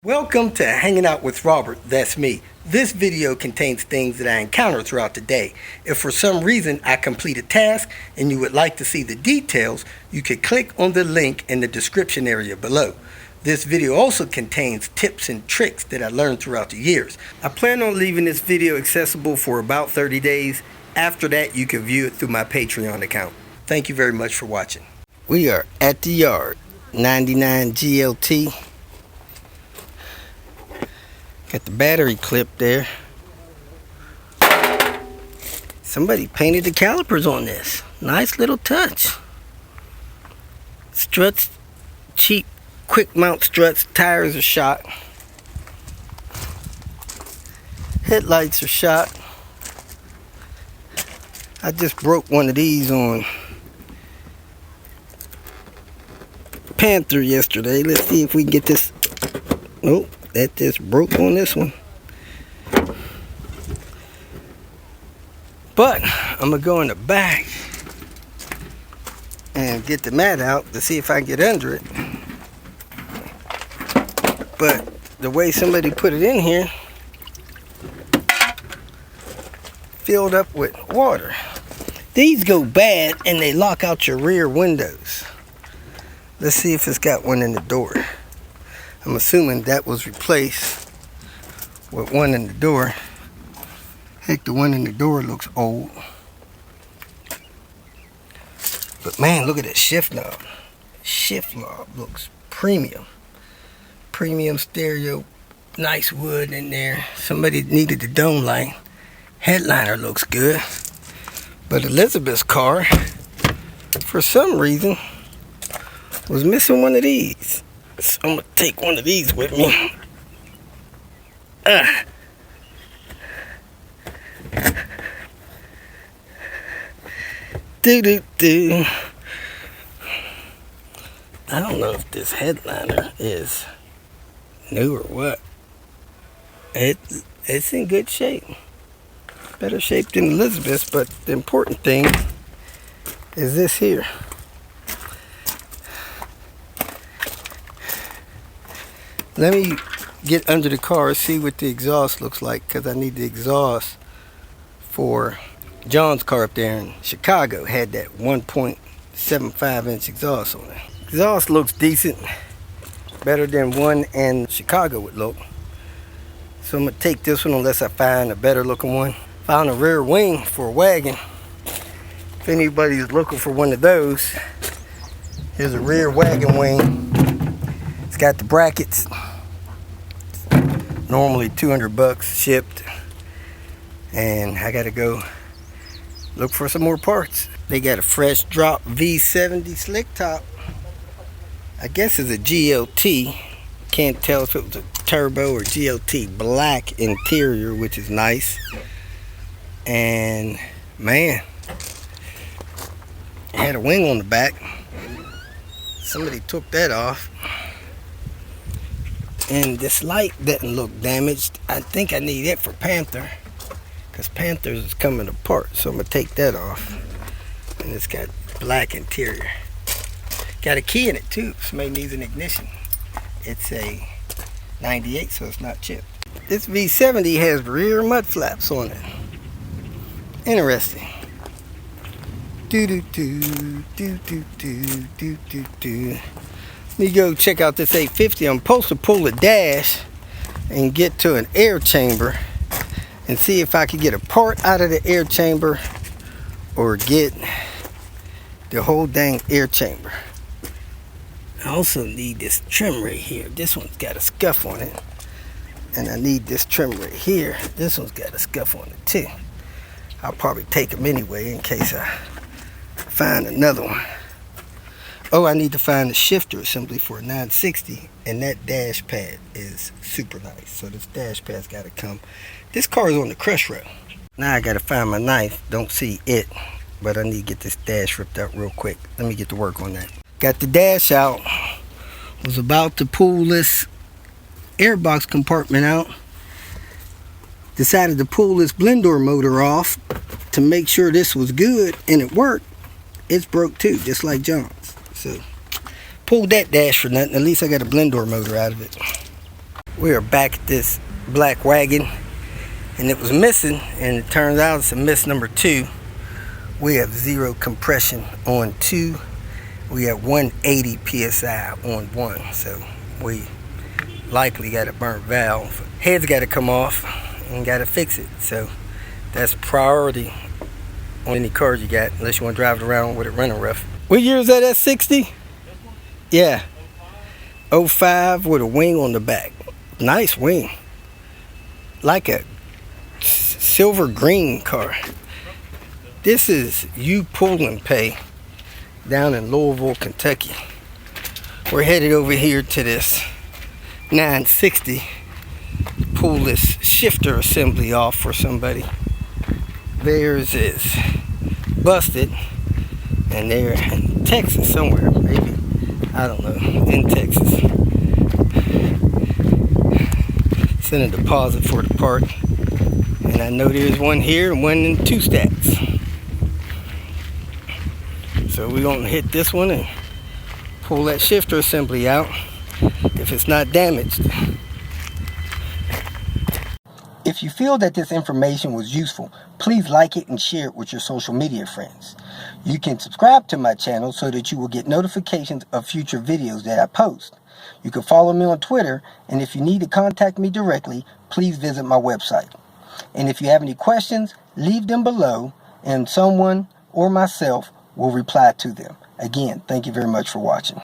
Welcome to Hanging Out with Robert, that's me. This video contains things that I encounter throughout the day. If for some reason I complete a task and you would like to see the details, you can click on the link in the description area below. This video also contains tips and tricks that I learned throughout the years. I plan on leaving this video accessible for about 30 days. After that, you can view it through my Patreon account. Thank you very much for watching. We are at the yard, 99 GLT. Got the battery clip there. Somebody painted the calipers on this. Nice little touch. Struts, cheap, quick mount struts. Tires are shot. Headlights are shot. I just broke one of these on Panther yesterday. Let's see if we can get this. Nope. That just broke on this one. But I'm gonna go in the back and get the mat out to see if I can get under it. But the way somebody put it in here, filled up with water. These go bad and they lock out your rear windows. Let's see if it's got one in the door. I'm assuming that was replaced with one in the door. Heck, the one in the door looks old. But man, look at that shift knob. Shift knob looks premium. Premium stereo, nice wood in there. Somebody needed the dome light. Headliner looks good. But Elizabeth's car, for some reason, was missing one of these. So I'm going to take one of these with me. Do-do-do. I don't know if this headliner is new or what. It's in good shape. Better shape than Elizabeth's, but the important thing is this here. Let me get under the car, see what the exhaust looks like, because I need the exhaust for John's car up there in Chicago. Had that 1.75 inch exhaust on it. Exhaust looks decent, better than one in Chicago would look. So I'm going to take this one unless I find a better looking one. Found a rear wing for a wagon. If anybody's looking for one of those, here's a rear wagon wing. It's got the brackets. Normally $200 shipped, and I gotta go look for some more parts. They got a fresh drop V70 slick top. I guess it's a GLT. Can't tell if it was a turbo or GLT. Black interior, which is nice. And man, it had a wing on the back. Somebody took that off. And this light doesn't look damaged. I think I need it for Panther, because Panther's is coming apart. So I'm going to take that off. And it's got black interior. Got a key in it too. Somebody needs an ignition. It's a 98, so it's not chipped. This V70 has rear mud flaps on it. Interesting. Do-do-do, do-do-do, do-do-do. Let me go check out this 850. I'm supposed to pull the dash and get to an air chamber and see if I can get a part out of the air chamber or get the whole dang air chamber. I also need this trim right here. This one's got a scuff on it. And I need this trim right here. This one's got a scuff on it too. I'll probably take them anyway in case I find another one. Oh, I need to find the shifter assembly for a 960, and that dash pad is super nice. So this dash pad's got to come. This car is on the crush road. Now I got to find my knife. Don't see it, but I need to get this dash ripped out real quick. Let me get to work on that. Got the dash out. Was about to pull this airbox compartment out. Decided to pull this blend door motor off to make sure this was good, and it worked. It's broke too, just like John's. So pulled that dash for nothing. At least I got a blend door motor out of it. We are back at this black wagon, and it was missing, and it turns out it's a miss number 2. We have 0 compression on 2. We have 180 psi on 1, so we likely got a burnt valve. Head's got to come off and got to fix it. So that's priority on any cars you got, unless you want to drive it around with it running rough. What year is that? At 60? Yeah. 05 with a wing on the back. Nice wing. Like a silver green car. This is You Pull and Pay down in Louisville, Kentucky. We're headed over here to this 960. Pull this shifter assembly off for somebody. Theirs is busted, and they're in Texas somewhere, maybe. I don't know, in Texas. Send a deposit for the part, and I know there's one here and one in 2 stacks. So we're gonna hit this one and pull that shifter assembly out if it's not damaged. If you feel that this information was useful, please like it and share it with your social media friends. You can subscribe to my channel so that you will get notifications of future videos that I post. You can follow me on Twitter, and if you need to contact me directly, please visit my website. And if you have any questions, leave them below, and someone or myself will reply to them. Again, thank you very much for watching.